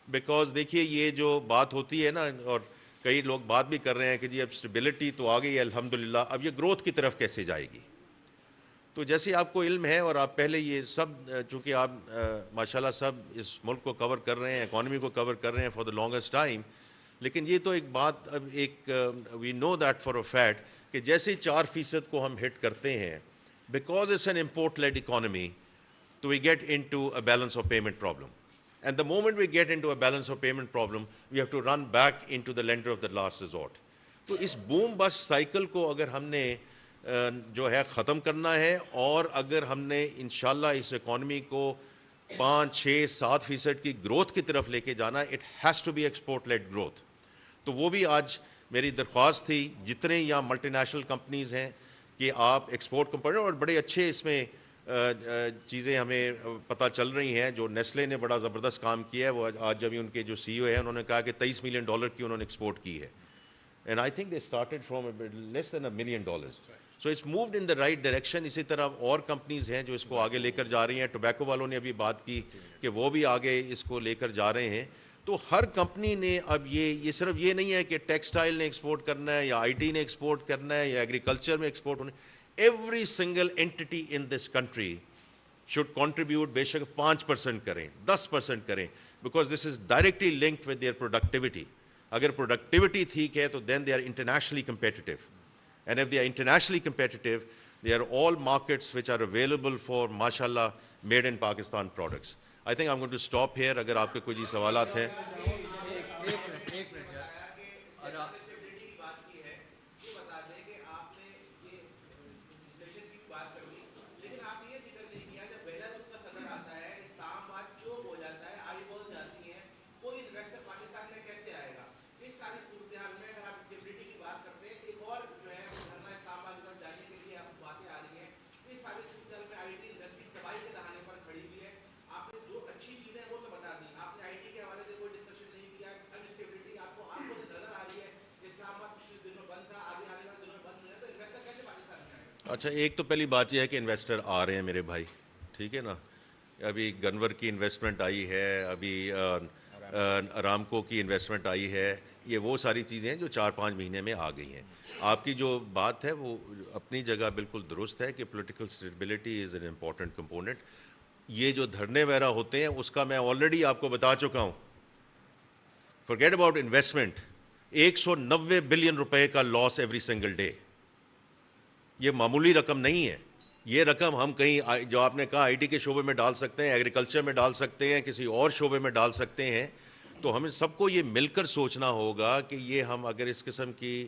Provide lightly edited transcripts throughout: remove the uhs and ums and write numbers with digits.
Because دیکھیے یہ جو بات ہوتی ہے نا، اور کئی لوگ بات بھی کر رہے ہیں کہ جی اب اسٹیبلٹی تو آ گئی ہے الحمدللہ، اب یہ گروتھ کی طرف کیسے جائے گی؟ تو جیسے آپ کو علم ہے، اور آپ پہلے یہ سب چونکہ آپ ماشاءاللہ سب اس ملک کو کور کر رہے ہیں، اکانومی کو کور کر رہے ہیں فار دا لانگسٹ ٹائم، لیکن یہ تو ایک بات اب ایک we know that for a fact کہ جیسے 4% کو ہم ہٹ کرتے ہیں، because it's an import led economy, تو we get into a balance of payment problem. And the moment we get into a balance of payment problem, we have to run back into the lender of the last resort. تو اس boom بس cycle کو اگر ہم نے جو ہے ختم کرنا ہے، اور اگر ہم نے انشاءاللہ اس اکانومی کو 5 6 7% کی گروتھ کی طرف لے کے جانا، it has to be export led growth. تو وہ بھی آج میری درخواست تھی جتنے یہاں ملٹی نیشنل کمپنیز ہیں کہ آپ ایکسپورٹ کمپنی، اور بڑے اچھے اس میں چیزیں ہمیں پتہ چل رہی ہیں. جو نیسلے نے بڑا زبردست کام کیا ہے، وہ آج جب ان کے جو سی او ہے انہوں نے کہا کہ $23 ملین کی انہوں نے ایکسپورٹ کی ہے. And I think they started from less than $1 million. So it's moved in the right direction. اسی طرح اور کمپنیز ہیں جو اس کو آگے لے کر جا رہی ہیں. ٹوبیکو والوں نے ابھی بات کی کہ وہ بھی آگے اس کو لے کر جا رہے ہیں. تو ہر کمپنی نے اب یہ صرف یہ نہیں ہے کہ ٹیکسٹائل نے ایکسپورٹ کرنا ہے، یا آئی ٹی نے ایکسپورٹ کرنا ہے، یا ایگریکلچر میں ایکسپورٹ ہونا ہے. Every single entity in this country should contribute بے شک 5% کریں، 10% کریں، because this is directly linked with their productivity. اگر productivity ٹھیک ہے تو then they are internationally competitive. And if they are internationally competitive, they are all markets which are available for mashallah made in Pakistan products. I think I'm going to stop here. اگر آپ کے کوئی سوالات ہیں. ایک minute یار. اچھا، ایک تو پہلی بات یہ ہے کہ انویسٹر آ رہے ہیں میرے بھائی، ٹھیک ہے نا. ابھی گنور کی انویسٹمنٹ آئی ہے، ابھی ارامکو کی انویسٹمنٹ آئی ہے. یہ وہ ساری چیزیں ہیں جو 4 5 مہینے میں آ گئی ہیں. آپ کی جو بات ہے وہ اپنی جگہ بالکل درست ہے کہ political stability is an important component. یہ جو دھرنے وغیرہ ہوتے ہیں اس کا میں آلریڈی آپ کو بتا چکا ہوں. forget about investment. 190 بلین روپے کا لاس ایوری سنگل ڈے. یہ معمولی رقم نہیں ہے. یہ رقم ہم کہیں جو آپ نے کہا آئی ٹی کے شعبے میں ڈال سکتے ہیں، ایگریکلچر میں ڈال سکتے ہیں، کسی اور شعبے میں ڈال سکتے ہیں. تو ہمیں سب کو یہ مل کر سوچنا ہوگا کہ یہ ہم اگر اس قسم کی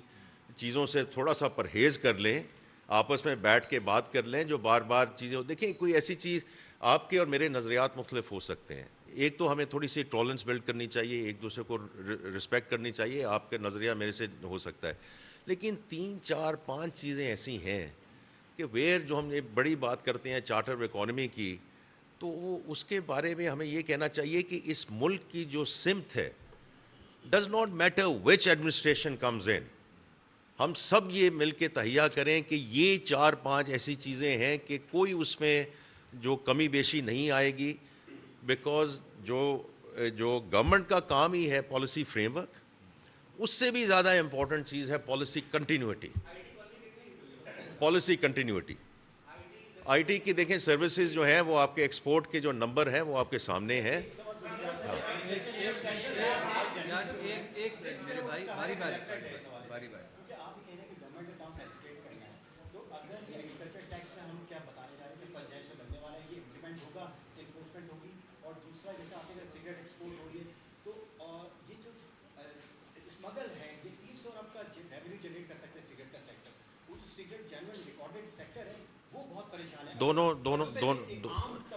چیزوں سے تھوڑا سا پرہیز کر لیں، آپس میں بیٹھ کے بات کر لیں. جو بار بار چیزیں دیکھیں، کوئی ایسی چیز آپ کے اور میرے نظریات مختلف ہو سکتے ہیں. ایک تو ہمیں تھوڑی سی ٹالرنس بلڈ کرنی چاہیے، ایک دوسرے کو رسپیکٹ کرنی چاہیے. آپ کا نظریہ میرے سے ہو سکتا ہے، لیکن 3 4 5 چیزیں ایسی ہیں کہ ویئر جو ہم یہ بڑی بات کرتے ہیں چارٹر اکانومی کی، تو وہ اس کے بارے میں ہمیں یہ کہنا چاہیے کہ اس ملک کی جو سمت ہے، does not matter which administration comes in. ہم سب یہ مل کے تہیہ کریں کہ یہ 4 5 ایسی چیزیں ہیں کہ کوئی اس میں جو کمی بیشی نہیں آئے گی. بیکاز جو گورنمنٹ کا کام ہی ہے پالیسی فریم ورک، اس سے بھی زیادہ امپورٹنٹ چیز ہے policy continuity. Policy continuity I T کی دیکھیں سروسز جو ہیں وہ آپ کے ایکسپورٹ کے جو نمبر ہیں وہ آپ کے سامنے ہیں.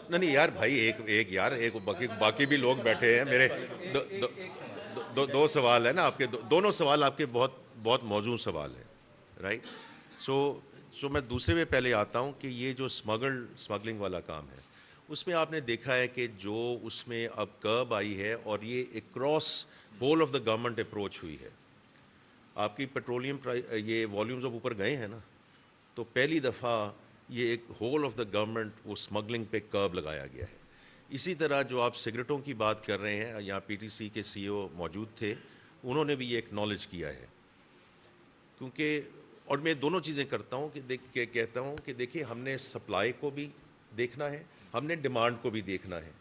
نہیں یار بھائی، ایک یار ایک باقی بھی لوگ بیٹھے ہیں میرے. دو سوال ہے نا آپ کے، دونوں سوال آپ کے بہت بہت موزوں سوال ہے، رائٹ. سو میں دوسرے میں پہلے آتا ہوں کہ یہ جو اسمگلنگ والا کام ہے، اس میں آپ نے دیکھا ہے کہ جو اس میں اب کرب آئی ہے، اور یہ across whole of the government approach ہوئی ہے. آپ کی پیٹرولیم یہ والیومز اب اوپر گئے ہیں نا، تو پہلی دفعہ یہ ایک ہول آف دا گورنمنٹ وہ اسمگلنگ پہ کرب لگایا گیا ہے. اسی طرح جو آپ سگریٹوں کی بات کر رہے ہیں، یہاں پی ٹی سی کے سی او موجود تھے، انہوں نے بھی یہ ایکنالج کیا ہے، کیونکہ اور میں دونوں چیزیں کرتا ہوں کہ کہتا ہوں کہ دیکھیں ہم نے سپلائی کو بھی دیکھنا ہے، ہم نے ڈیمانڈ کو بھی دیکھنا ہے.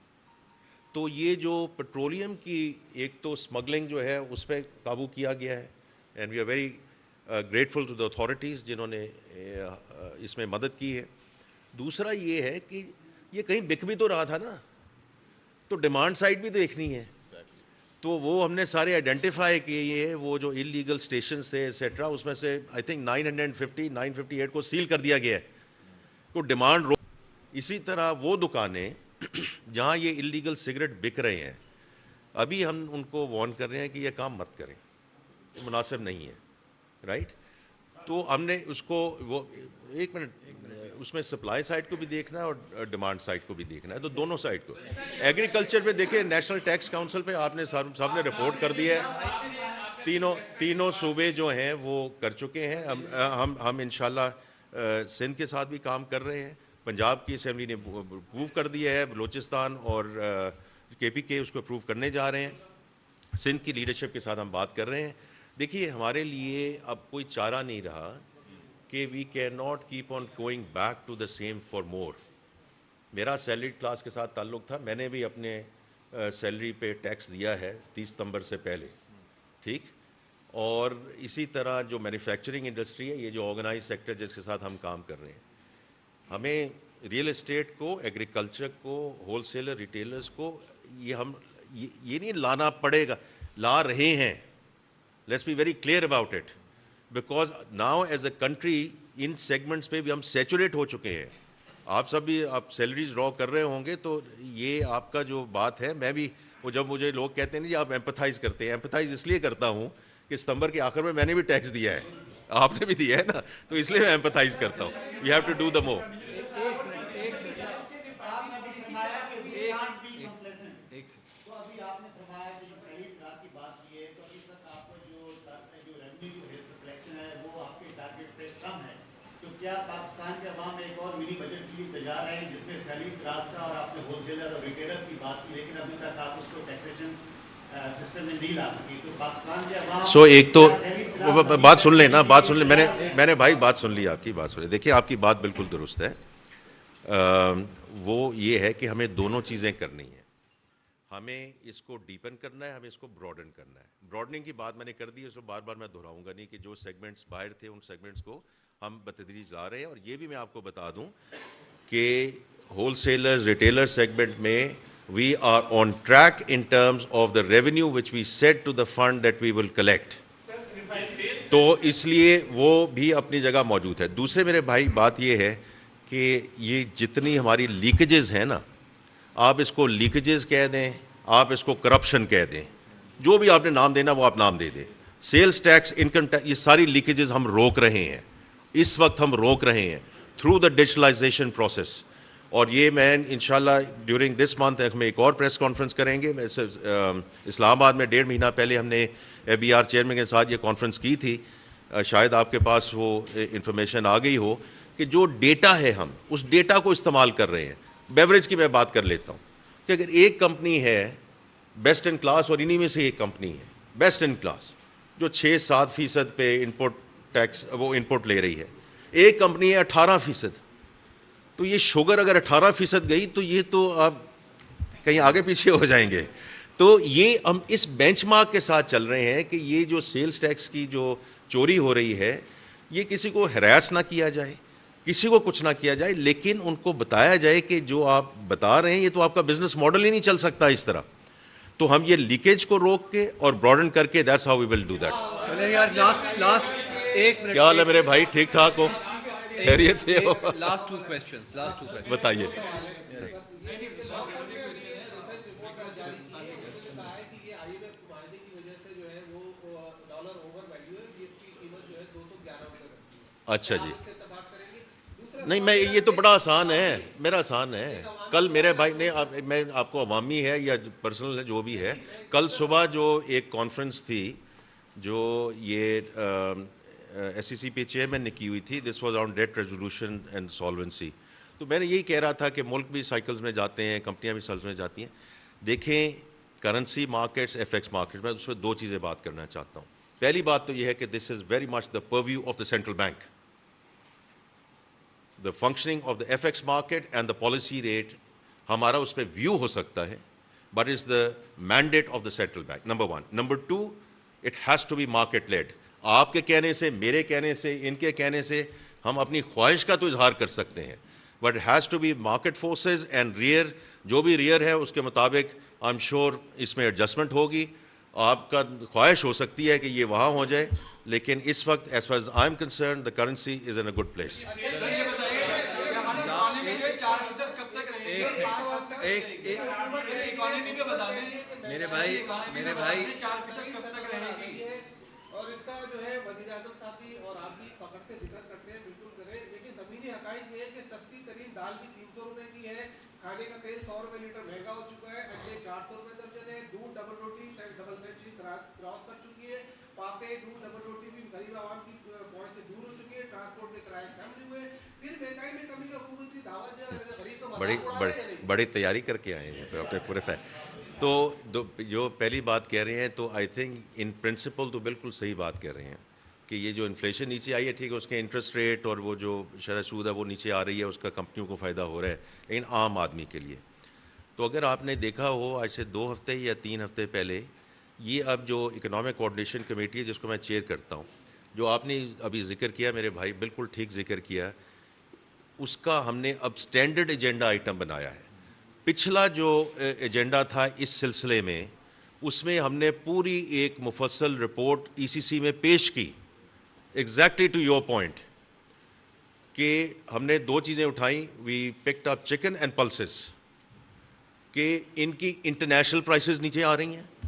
تو یہ جو پٹرولیم کی ایک تو اسمگلنگ جو ہے اس پہ قابو کیا گیا ہے، and we are very grateful to the authorities جنہوں نے اس میں مدد کی ہے. دوسرا یہ ہے کہ یہ کہیں بک بھی تو رہا تھا نا، تو ڈیمانڈ سائڈ بھی دیکھنی ہے. تو وہ ہم نے سارے آئیڈینٹیفائی کیے ہیں، وہ جو انلیگل اسٹیشنز تھے ایٹسیٹرا، اس میں سے آئی تھنک 958 کو سیل کر دیا گیا ہے، کو ڈیمانڈ اسی طرح وہ دکانیں جہاں یہ انلیگل سگریٹ بک رہے ہیں، ابھی ہم ان کو وارن کر رہے ہیں کہ یہ کام مت کریں، مناسب نہیں ہے، رائٹ. تو ہم نے اس کو وہ ایک منٹ اس میں سپلائی سائڈ کو بھی دیکھنا ہے اور ڈیمانڈ سائڈ کو بھی دیکھنا ہے، تو دونوں سائڈ کو. ایگریکلچر پہ دیکھیں، نیشنل ٹیکس کاؤنسل پہ آپ نے صاحب نے رپورٹ کر دیا ہے، تینوں صوبے جو ہیں وہ کر چکے ہیں. ہم انشاءاللہ سندھ کے ساتھ بھی کام کر رہے ہیں، پنجاب کی اسمبلی نے اپروو کر دیا ہے، بلوچستان اور کے پی کے اس کو اپروو کرنے جا رہے ہیں. سندھ کی لیڈرشپ کے ساتھ ہم بات کر رہے ہیں. دیکھیے ہمارے لیے اب کوئی چارہ نہیں رہا کہ we can not keep on going back to the same for more. میرا سیلریڈ کلاس کے ساتھ تعلق تھا، میں نے بھی اپنے سیلری پہ ٹیکس دیا ہے 30 ستمبر سے پہلے، ٹھیک. اور اسی طرح جو مینوفیکچرنگ انڈسٹری ہے، یہ جو آرگنائز سیکٹر جس کے ساتھ ہم کام کر رہے ہیں، ہمیں ریئل اسٹیٹ کو، ایگریکلچر کو، ہول سیلر ریٹیلرز کو یہ نہیں لانا پڑے گا، لا رہے ہیں. Let's be very clear about it, because now as a country in segments پہ بھی ہم سیچوریٹ ہو چکے ہیں. آپ سب بھی آپ سیلریز ڈرا کر رہے ہوں گے، تو یہ آپ کا جو بات ہے، میں بھی وہ جب مجھے لوگ کہتے ہیں نا جی آپ ایمپتھائز کرتے ہیں، ایمپتھائز اس لیے کرتا ہوں کہ ستمبر کے آخر میں نے بھی ٹیکس دیا ہے، آپ نے بھی دیا ہے نا، تو اس لیے میں ایمپتھائز کرتا ہوں. We have to do the more. کیا پاکستان کے عوام ایک اور منی بجٹ کی تیار ہے جس میں سیلری کلاس کا، اور آپ نے ہول سیلر اور ریٹیلر کی بات کی، لیکن ابھی تک آپ اس کو ٹیکسیشن سسٹم میں نہیں لا سکی. تو پاکستان کے عوام ایک تو بات سن لیں نا، بات سن لیں، میں نے بھائی بات سن لی، آپ کی بات سن لی. دیکھیے آپ کی بات بالکل درست ہے. وہ یہ ہے کہ ہمیں دونوں چیزیں کرنی ہیں، ہمیں اس کو ڈیپن کرنا ہے، ہمیں اس کو براڈن کرنا ہے. براڈننگ کی بات میں نے کر دی، اس کو بار بار میں دہراؤں گا نہیں، کہ جو سیگمنٹس باہر تھے ان سیگمنٹس کو ہم بتدریج لا رہے ہیں. اور یہ بھی میں آپ کو بتا دوں کہ ہول سیلر ریٹیلر سیگمنٹ میں we are on track in terms of the revenue which we set to the fund that we will collect. تو اس لیے وہ بھی اپنی جگہ موجود ہے. دوسرے میرے بھائی بات یہ ہے کہ یہ جتنی ہماری لیکیجز ہیں نا، آپ اس کو لیکیجز کہہ دیں، آپ اس کو کرپشن کہہ دیں، جو بھی آپ نے نام دینا وہ آپ نام دے دیں. سیلز ٹیکس، انکم ٹیکس، یہ ساری لیکیجز ہم روک رہے ہیں، اس وقت ہم روک رہے ہیں تھرو دا ڈیجیٹلائزیشن پروسیس. اور یہ میں انشاءاللہ ڈیورنگ دس منتھ ہم ایک اور پریس کانفرنس کریں گے. اسلام آباد میں 1.5 مہینہ پہلے ہم نے ABR چیئرمین کے ساتھ یہ کانفرنس کی تھی. شاید آپ کے پاس وہ انفارمیشن آ گئی ہو کہ جو ڈیٹا ہے ہم اس ڈیٹا کو استعمال کر رہے ہیں. بیوریج کی میں بات کر لیتا ہوں کہ اگر ایک کمپنی ہے بیسٹ ان کلاس، اور انہی میں سے ایک کمپنی ہے بیسٹ ان کلاس جو 6-7% پہ انپوٹ ٹیکس وہ انپوٹ لے رہی ہے، ایک کمپنی ہے 18%. تو یہ شوگر اگر 18% گئی تو یہ تو آپ کہیں آگے پیچھے ہو جائیں گے. تو یہ ہم اس بینچ مارک کے ساتھ چل رہے ہیں کہ یہ جو سیلز ٹیکس کی جو چوری ہو رہی ہے، یہ کسی کو ہراس نہ کیا جائے، کسی کو کچھ نہ کیا جائے، لیکن ان کو بتایا جائے کہ جو آپ بتا رہے ہیں یہ تو آپ کا بزنس ماڈل ہی نہیں چل سکتا اس طرح. تو ہم یہ لیکیج کو روک کے اور براڈن کر کے that's how we will do that. چلیں یار لاسٹ ایک منٹ. کیا حال ہے میرے بھائی، ٹھیک ٹھاک ہو، خیریت سے ہو؟ لاسٹ ٹو کویسچنز بتائیے. اچھا جی، نہیں میں یہ تو بڑا آسان ہے، میرا آسان ہے. کل میرے بھائی نے میں آپ کو عوامی ہے یا پرسنل ہے جو بھی ہے، کل صبح جو ایک کانفرنس تھی جو یہ SEC پی چیئرمین نے کی ہوئی تھی، this was on date resolution and solvency. تو میں نے یہی کہہ رہا تھا کہ ملک بھی سائیکلز میں جاتے ہیں, کمپنیاں بھی سائیکلز میں جاتی ہیں. دیکھیں currency markets, F X market, میں اس پہ دو چیزیں بات کرنا چاہتا ہوں. پہلی بات تو یہ ہے کہ this is very much the purview of the central bank. The functioning of the F X market and the policy rate ہمارا اس پہ ویو ہو سکتا ہے, but is the mandate of the central bank, number one. Number two, it has to be market led. آپ کے کہنے سے, میرے کہنے سے, ان کے کہنے سے ہم اپنی خواہش کا تو اظہار کر سکتے ہیں, but has to be market forces and rear, جو بھی ریئر ہے اس کے مطابق آئی ایم شیور اس میں ایڈجسٹمنٹ ہوگی. آپ کا خواہش ہو سکتی ہے کہ یہ وہاں ہو جائے, لیکن اس وقت as far as I am concern the currency is in a good place. میرے بھائی اور اس کا جو ہے وزیر اعظم صاحب بھی اور آپ بھی فخر سے ذکر کرتے ہیں, بالکل کریں, لیکن زمینی حقائق یہ ہے کہ سستی ترین دال بھی 300 روپے کی ہے, کھانے کا تیل 100 روپے لیٹر مہنگا ہو چکا ہے, انڈے 400 روپے درجن ہے, دودھ ڈبل روٹی ڈبل سینچری کراس کر چکی ہے, پاپے دودھ ڈبل روٹی بھی غریب عوام کی پہنچ سے دور ہو چکی ہے, ٹرانسپورٹ کے کرائے کم نہیں ہوئے, پھر مہنگائی میں کمی کا حکومت کی دعوت جو غریب کو بڑی تیاری کر کے آئے ہیں اپنے پورے تو جو پہلی بات کہہ رہے ہیں, تو آئی تھنک ان پرنسپل تو بالکل صحیح بات کہہ رہے ہیں کہ یہ جو انفلیشن نیچے آئی ہے, ٹھیک ہے, اس کے انٹرسٹ ریٹ اور وہ جو شرح سود ہے وہ نیچے آ رہی ہے, اس کا کمپنیوں کو فائدہ ہو رہا ہے, لیکن عام آدمی کے لیے. تو اگر آپ نے دیکھا ہو آج سے 2 ہفتے یا 3 ہفتے پہلے, یہ اب جو اکنامک کوآرڈینیشن کمیٹی ہے جس کو میں چیئر کرتا ہوں, جو آپ نے ابھی ذکر کیا میرے بھائی, بالکل ٹھیک ذکر کیا, اس کا ہم نے اب سٹینڈرڈ ایجنڈا آئٹم بنایا ہے. پچھلا جو ایجنڈا تھا اس سلسلے میں, اس میں ہم نے پوری ایک مفصل رپورٹ ای سی سی میں پیش کی, ایگزیکٹلی ٹو یور پوائنٹ, کہ ہم نے 2 چیزیں اٹھائیں, we picked up chicken and pulses, کہ ان کی انٹرنیشنل پرائسز نیچے آ رہی ہیں,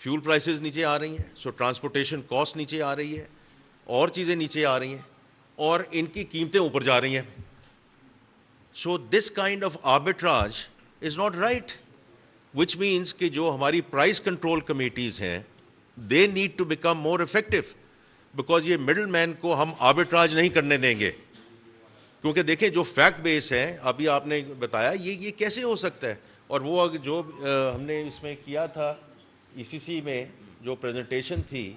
فیول پرائسز نیچے آ رہی ہیں, سو ٹرانسپورٹیشن کاسٹ نیچے آ رہی ہے, اور چیزیں نیچے آ رہی ہیں, اور ان کی قیمتیں اوپر جا رہی ہیں. So this kind of arbitrage is not right, which means کہ جو ہماری price control committees ہیں, they need to become more effective, because یہ middle man کو ہم arbitrage نہیں کرنے دیں گے. کیونکہ دیکھیں جو فیکٹ بیس ہے, ابھی آپ نے بتایا, یہ کیسے ہو سکتا ہے. اور وہ جو ہم نے اس میں کیا تھا ای سی سی میں جو پریزنٹیشن تھی,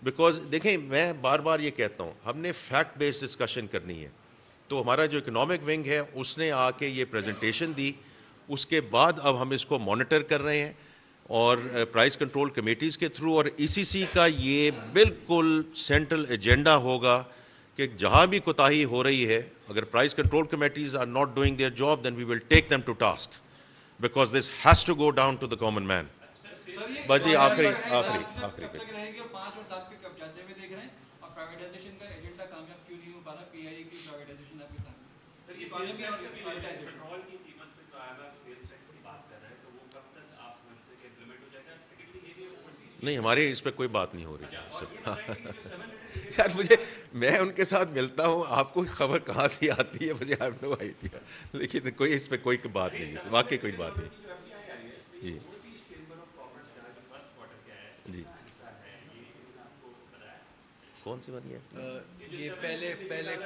بیکاز دیکھیں میں بار بار یہ کہتا ہوں, ہم نے فیکٹ بیس ڈسکشن کرنی ہے. تو ہمارا جو اکنامک ونگ ہے اس نے آ کے یہ پریزنٹیشن دی, اس کے بعد اب ہم اس کو مانیٹر کر رہے ہیں, اور پرائز کنٹرول کمیٹیز کے تھرو, اور ای سی سی کا یہ بالکل سینٹرل ایجنڈا ہوگا کہ جہاں بھی کوتاہی ہو رہی ہے, اگر price control committees are not doing their job, then we will take them to task, because this has to go down to the common man. بس جی آخری پہ نہیں, ہمارے اس پہ کوئی بات نہیں ہو رہی. یار میں ان کے ساتھ ملتا ہوں, آپ کو خبر کہاں سے آتی ہے مجھے آئی ہیو نو آئیڈیا, لیکن کوئی اس پہ کوئی بات نہیں, واقعی کوئی بات نہیں. جی جی, کون سی بات ہے یہ پہلے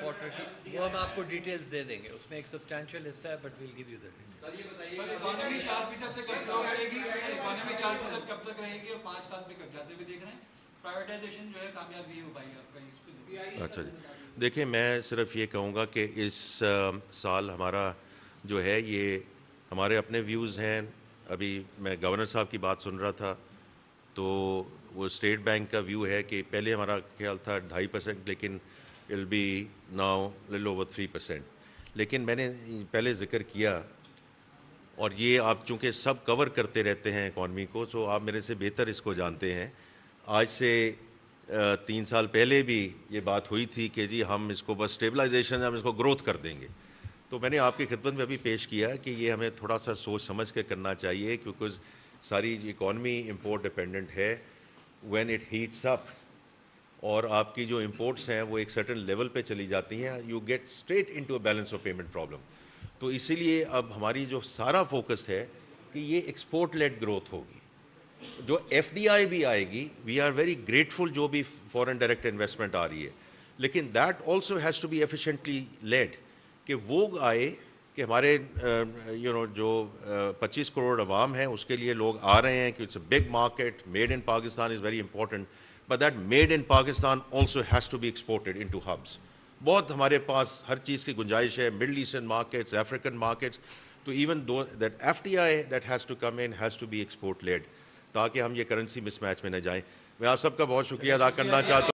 کوارٹر کی, وہ ہم آپ کو ڈیٹیلز دے دیں گے, اس میں ایک سبسٹینشیل حصہ ہے, but we'll give you that. Sir یہ بتائیے اکانومی 4% سے اکانومی 4% کب تک رہے گی, اور 5 سال پہ کب جاتے ہوئے دیکھ رہے ہیں. پرائیویٹائزیشن جو ہے کامیاب نہیں ہو پائی آپ کا, اس پہ. اچھا جی, دیکھیں میں صرف یہ کہوں گا کہ اس سال ہمارا جو ہے, یہ ہمارے اپنے ویوز ہیں. ابھی میں گورنر صاحب کی بات سن رہا تھا, تو وہ اسٹیٹ بینک کا ویو ہے کہ پہلے ہمارا خیال تھا 2.5%, لیکن will be now little over 3%. لیکن میں نے پہلے ذکر کیا, اور یہ آپ چونکہ سب کور کرتے رہتے ہیں اکانومی کو, تو آپ میرے سے بہتر اس کو جانتے ہیں. آج سے 3 سال پہلے بھی یہ بات ہوئی تھی کہ جی ہم اس کو بس اسٹیبلائزیشن, ہم اس کو گروتھ کر دیں گے. تو میں نے آپ کی خدمت میں ابھی پیش کیا کہ یہ ہمیں تھوڑا سا سوچ سمجھ کے کرنا چاہیے, کیونکہ ساری اکانومی امپورٹ ڈپینڈنٹ ہے. وین اٹ ہیٹس اپ اور آپ کی جو امپورٹس ہیں وہ ایک سرٹن لیول پہ چلی جاتی ہیں, you get straight into a balance of payment problem. تو اسی لیے اب ہماری جو سارا فوکس ہے کہ یہ ایکسپورٹ لیڈ گروتھ ہوگی. جو ایف ڈی آئی بھی آئے گی, وی آر ویری گریٹفل جو بھی فورن ڈائریکٹ انویسٹمنٹ آ رہی ہے, لیکن that also has to be efficiently led. کہ وہ آئے کہ ہمارے جو 25 کروڑ عوام ہیں اس کے لیے لوگ آ رہے ہیں کہ it's a big market, made in Pakistan is very important, but that made in Pakistan also has to be exported into hubs. بہت ہمارے پاس ہر چیز کی گنجائش ہے, middle eastern markets, African markets, تو even though that FDI that has to come in has to be export led, تاکہ ہم یہ کرنسی مس میچ میں نہ جائیں. میں آپ سب کا بہت شکریہ ادا کرنا چاہتا ہوں.